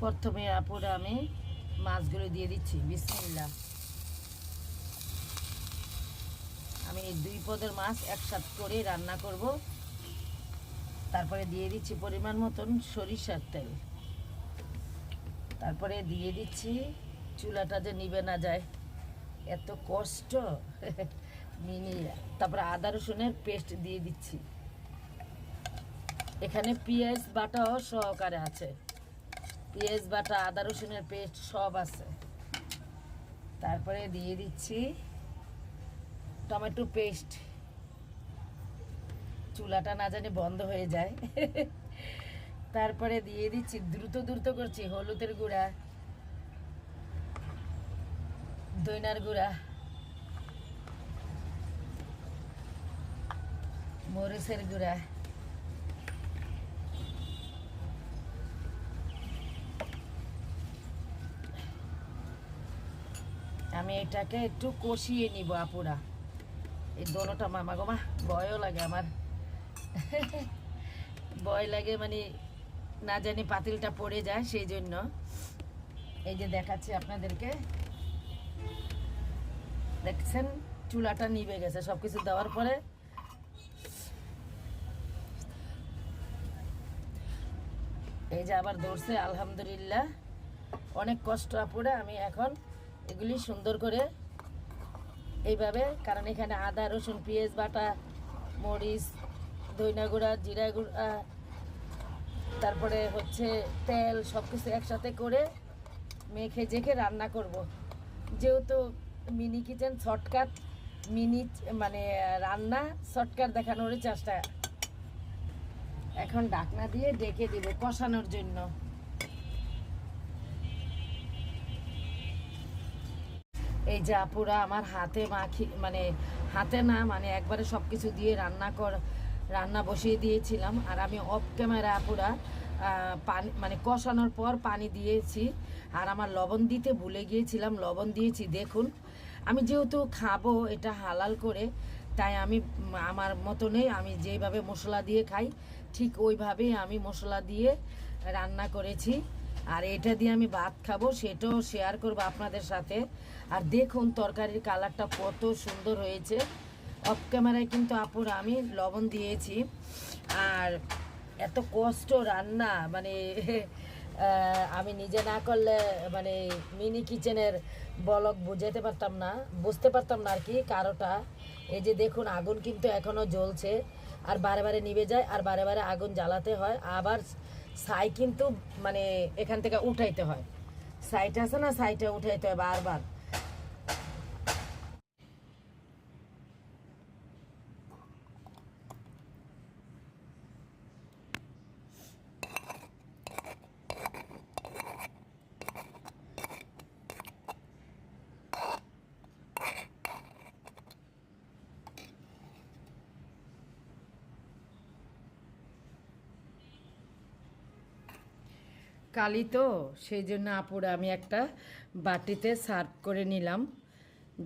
প্রথমে আপুরা আমি মাছগুলো দিয়ে দিচ্ছি। বিসমিল্লাহ। আমি এই 2 পদের মাছ একসাথে করে রান্না করব। তারপরে দিয়ে দিচ্ছি পরিমাণ মতন সরিষার তেল। তারপরে দিয়ে দিচ্ছি, চুলাটা যে নিভে না যায় এত কষ্ট মিনি। তারপরে আদা রসুনের পেস্ট দিয়ে দিচ্ছি। এখানে পেঁয়াজ বাটাও সহকারে আছে, পেঁয়াজ বাটা, আদা রসুনের পেস্ট সব আছে। তারপরে দিয়ে দিচ্ছি টমেটো পেস্ট। চুলাটা না জানি বন্ধ হয়ে যায় তারপরে দিয়ে দিচ্ছি, দ্রুত দ্রুত করছি, হলুদের গুঁড়া, দইনার গুঁড়া, মরিচের গুঁড়া, আমি এটাকে একটু কষিয়ে নিব আপুরা। এই দোনোটা মামা গো মা, ভয়ও লাগে আমার ভয় লাগে, মানে না জানি পাতিলটা পড়ে যায়, সেই জন্য। এই যে দেখাচ্ছি আপনাদেরকে, দেখছেন চুলাটা নিভে গেছে সবকিছু দেওয়ার পরে। এই যে আবার ধরছে, আলহামদুলিল্লাহ। অনেক কষ্ট আপুরা। আমি এখন এগুলি সুন্দর করে এইভাবে, কারণ এখানে আদা রসুন পেঁয়াজ বাটা, মরিচ, ধইনা গুঁড়া, জিরা গুঁড়া, তারপরে হচ্ছে তেল, সব কিছু একসাথে করে মেখে জেখে রান্না করব। যেহেতু মিনি কিচেন শর্টকাট, মিনি মানে রান্না শর্টকাট দেখানোর চেষ্টা। এখন ঢাকনা দিয়ে ডেকে দিব কষানোর জন্য। এই যে আপুরা আমার হাতে মাখি, মানে হাতে না, মানে একবারে সব কিছু দিয়ে রান্না বসিয়ে দিয়েছিলাম। আর আমি অফ ক্যামেরা আপুরা পানি, মানে কষানোর পর পানি দিয়েছি। আর আমার লবণ দিতে ভুলে গিয়েছিলাম, লবণ দিয়েছি। দেখুন, আমি যেহেতু খাবো এটা হালাল করে, তাই আমি আমার মতনই আমি যেভাবে মশলা দিয়ে খাই ঠিক ওইভাবেই আমি মশলা দিয়ে রান্না করেছি। আর এটা দিয়ে আমি ভাত খাবো, সেটাও শেয়ার করবো আপনাদের সাথে। আর দেখুন তরকারির কালারটা কত সুন্দর হয়েছে। অফ ক্যামেরায় কিন্তু আপুরা আমি লবণ দিয়েছি। আর এত কষ্ট রান্না, মানে আমি নিজে না করলে মানে মিনি কিচেনের বলক বুঝতে পারতাম না, বুঝতে পারতাম না আর কি কারোটা। এই যে দেখুন আগুন কিন্তু এখনও জ্বলছে, আর বারে বারে নিভে যায়, আর বারে বারে আগুন জ্বালাতে হয়। আবার ছাই কিন্তু মানে এখান থেকে উঠাইতে হয়, ছাইটা আছে না, ছাইটা উঠাইতে হয় বারবার। কালি তো, সেই জন্য আপুরা আমি একটা বাটিতে সার্ভ করে নিলাম,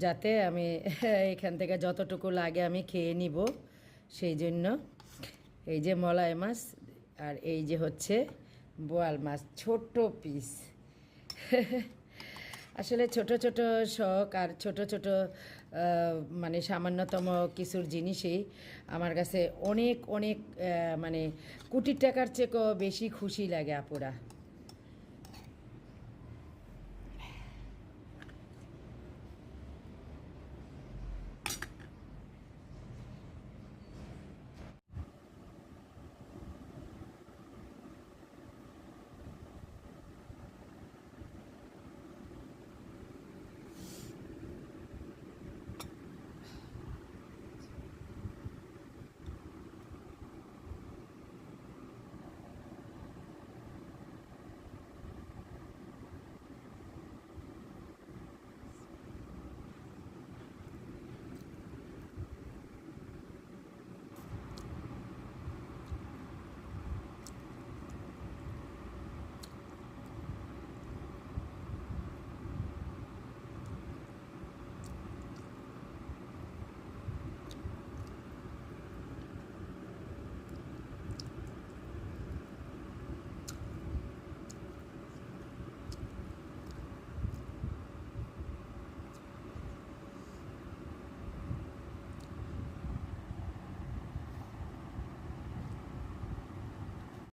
যাতে আমি এখান থেকে যতটুকু লাগে আমি খেয়ে নিব। সেই জন্য এই যে মলাই মাছ, আর এই যে হচ্ছে বোয়াল মাছ, ছোট্ট পিস আসলে ছোট ছোট শখ আর ছোট ছোট মানে সামান্যতম কিছুর জিনিসেই আমার কাছে অনেক অনেক মানে কোটি টাকার চেয়েও বেশি খুশি লাগে আপুরা।